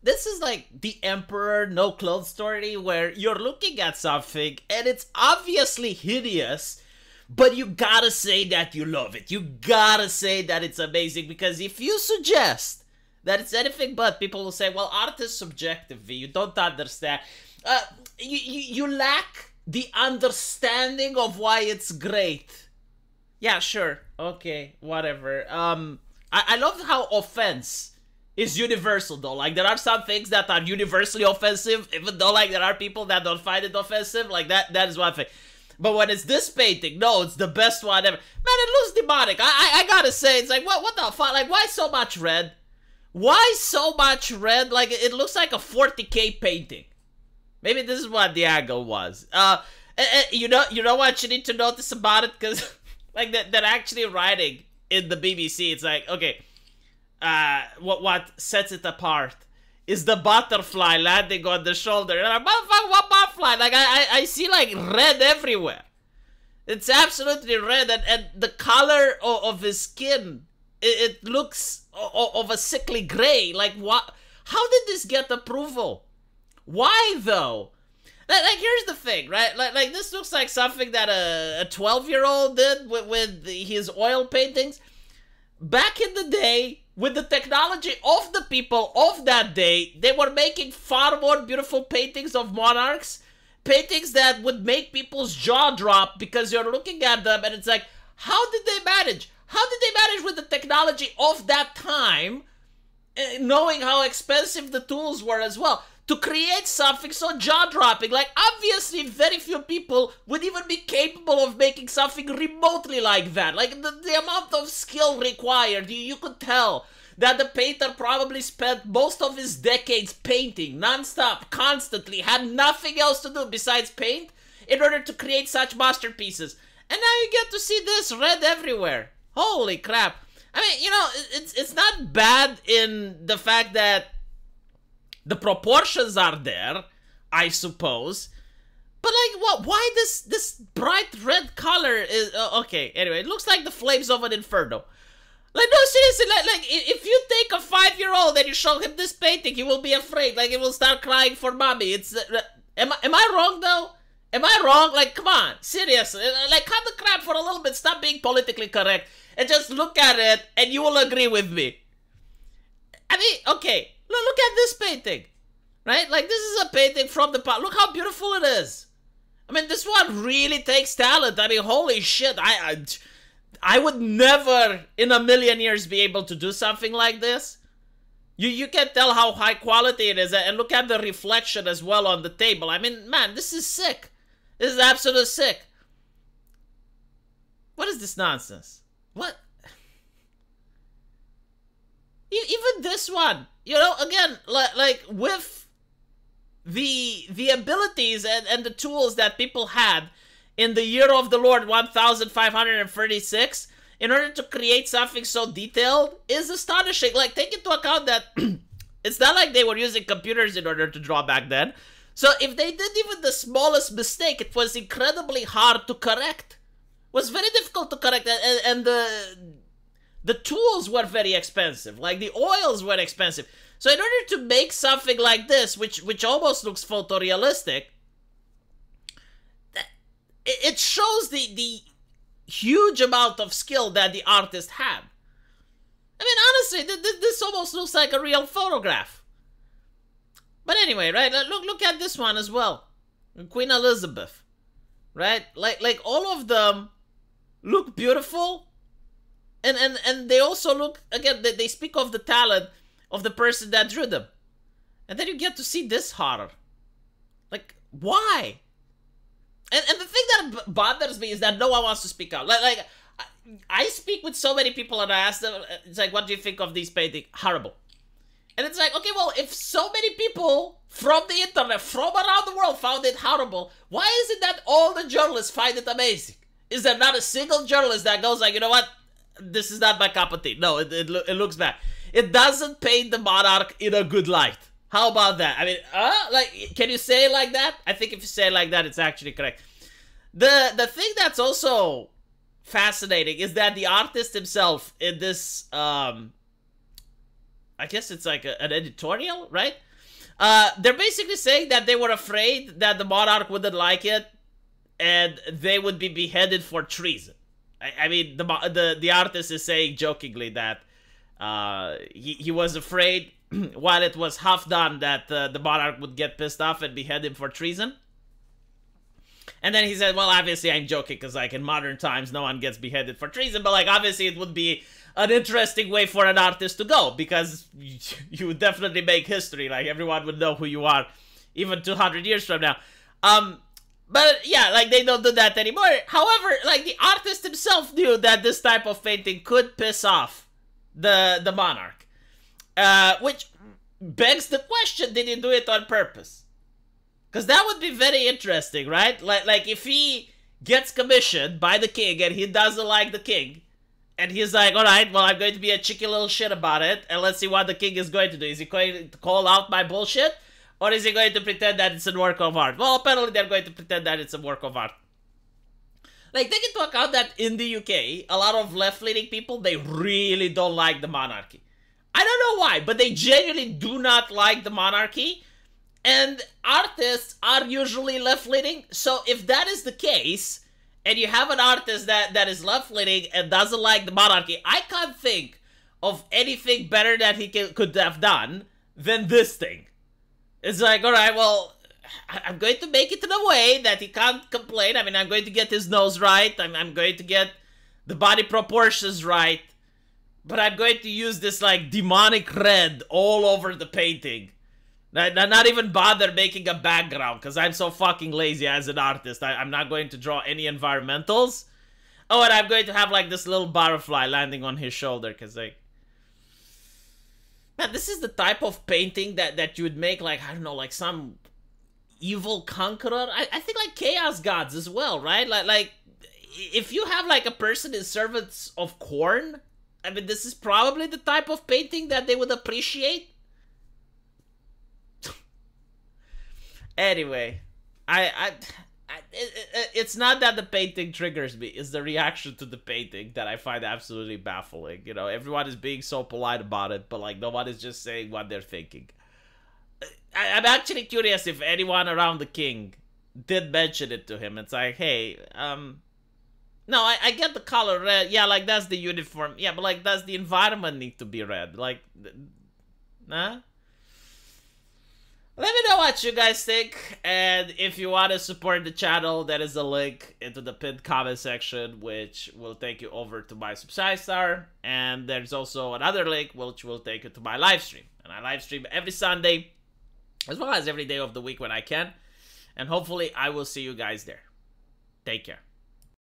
this is like the Emperor No Clothes story where you're looking at something and it's obviously hideous, but you gotta say that you love it. You gotta say that it's amazing, because if you suggest that it's anything but, people will say, well, art is subjective, V. You don't understand. You lack the understanding of why it's great. Yeah, sure. Okay, whatever. I love how offense is universal, though. Like, there are some things that are universally offensive, even though, like, there are people that don't find it offensive. Like, that is one thing. But when it's this painting, no, it's the best one ever. Man, it looks demonic. I gotta say, it's like, what the fuck? Like, why so much red? Why so much red? Like, it looks like a 40K painting. Maybe this is what the angle was. You know what you need to notice about it? Because, like, they're actually writing in the BBC. It's like, okay, what sets it apart is the butterfly landing on the shoulder. And I'm like, motherfucker, what butterfly? Like, I see, like, red everywhere. It's absolutely red, and the color of his skin, it looks of a sickly gray. Like, what? How did this get approval? Why, though? Like, here's the thing, right? Like this looks like something that a 12-year-old did with his oil paintings. Back in the day, with the technology of the people of that day, they were making far more beautiful paintings of monarchs. Paintings that would make people's jaw drop, because you're looking at them and it's like, how did they manage? How did they manage with the technology of that time, knowing how expensive the tools were as well, to create something so jaw-dropping? Like, obviously, very few people would even be capable of making something remotely like that. Like, the amount of skill required, you could tell that the painter probably spent most of his decades painting, non-stop, constantly, had nothing else to do besides paint in order to create such masterpieces. And now you get to see this red everywhere. Holy crap. I mean, you know, it's not bad in the fact that the proportions are there, I suppose. But, like, what? Why this bright red color is... okay, anyway, it looks like the flames of an inferno. Like, no, seriously, like if you take a 5-year-old and you show him this painting, he will be afraid. Like, he will start crying for mommy. It's... am I wrong, though? Am I wrong? Like, come on, seriously. Like, cut the crap for a little bit. Stop being politically correct. And just look at it, and you will agree with me. I mean, okay, look at this painting, right? Like, this is a painting from the past. Look how beautiful it is. I mean, this one really takes talent. I mean, holy shit, I would never in a million years be able to do something like this. You can tell how high quality it is, and look at the reflection as well on the table. I mean, man, this is sick. This is absolute sick. What is this nonsense? What? Even this one, you know, again, like with the abilities and the tools that people had in the year of the Lord 1536 in order to create something so detailed is astonishing. Like, take into account that it's not like they were using computers in order to draw back then. So if they did even the smallest mistake, it was incredibly hard to correct. It was very difficult to correct, and the tools were very expensive. Like, the oils were expensive. So in order to make something like this, which almost looks photorealistic, it shows the huge amount of skill that the artist had. I mean, honestly, this almost looks like a real photograph. But anyway, right? Look at this one as well. Queen Elizabeth, right? Like all of them look beautiful, and they also look, again, they speak of the talent of the person that drew them. And then you get to see this horror. Like, why? And the thing that bothers me is that no one wants to speak out. Like I speak with so many people and I ask them, it's like, what do you think of these paintings? Horrible. And it's like, okay, well, if so many people from the internet, from around the world found it horrible, why is it that all the journalists find it amazing? Is there not a single journalist that goes like, you know what? This is not my cup of tea. No, it looks bad. It doesn't paint the monarch in a good light. How about that? I mean, like, can you say it like that? I think if you say it like that, it's actually correct. The thing that's also fascinating is that the artist himself in this, I guess it's like an editorial, right? They're basically saying that they were afraid that the monarch wouldn't like it, and they would be beheaded for treason. I mean, the artist is saying jokingly that he was afraid while it was half done that the monarch would get pissed off and behead him for treason. And then he said, well, obviously I'm joking, because like in modern times no one gets beheaded for treason, but like obviously it would be an interesting way for an artist to go, because you would definitely make history. Like everyone would know who you are even 200 years from now. But yeah, like they don't do that anymore. However, like the artist himself knew that this type of painting could piss off the monarch, which begs the question, did he do it on purpose? Because that would be very interesting, right? Like if he gets commissioned by the king and he doesn't like the king, and he's like, all right, well, I'm going to be a cheeky little shit about it, and let's see what the king is going to do. Is he going to call out my bullshit, or is he going to pretend that it's a work of art? Well, apparently they're going to pretend that it's a work of art. Like, take into account that in the UK, a lot of left-leaning people, they really don't like the monarchy. I don't know why, but they genuinely do not like the monarchy. And artists are usually left-leaning, so if that is the case, and you have an artist that is left-leaning and doesn't like the monarchy, I can't think of anything better that he could have done than this thing. It's like, alright, well, I'm going to make it in a way that he can't complain. I mean, I'm going to get his nose right, I'm going to get the body proportions right, but I'm going to use this, like, demonic red all over the painting. Not even bother making a background, because I'm so fucking lazy as an artist. I'm not going to draw any environmentals. Oh, and I'm going to have like this little butterfly landing on his shoulder, because like... Man, this is the type of painting that you would make, like, I don't know, like some evil conqueror. I think like Chaos Gods as well, right? Like if you have like a person in Servants of Khorne, I mean, this is probably the type of painting that they would appreciate. Anyway, it's not that the painting triggers me. It's the reaction to the painting that I find absolutely baffling. You know, everyone is being so polite about it, but like no one is just saying what they're thinking. I'm actually curious if anyone around the king did mention it to him. It's like, hey, no, I get the color red. Yeah, like that's the uniform. Yeah, but like, does the environment need to be red? Like, nah? Let me know what you guys think, and if you want to support the channel, there is a link into the pinned comment section, which will take you over to my Subscribestar, and there's also another link which will take you to my live stream. And I live stream every Sunday, as well as every day of the week when I can, and hopefully I will see you guys there. Take care.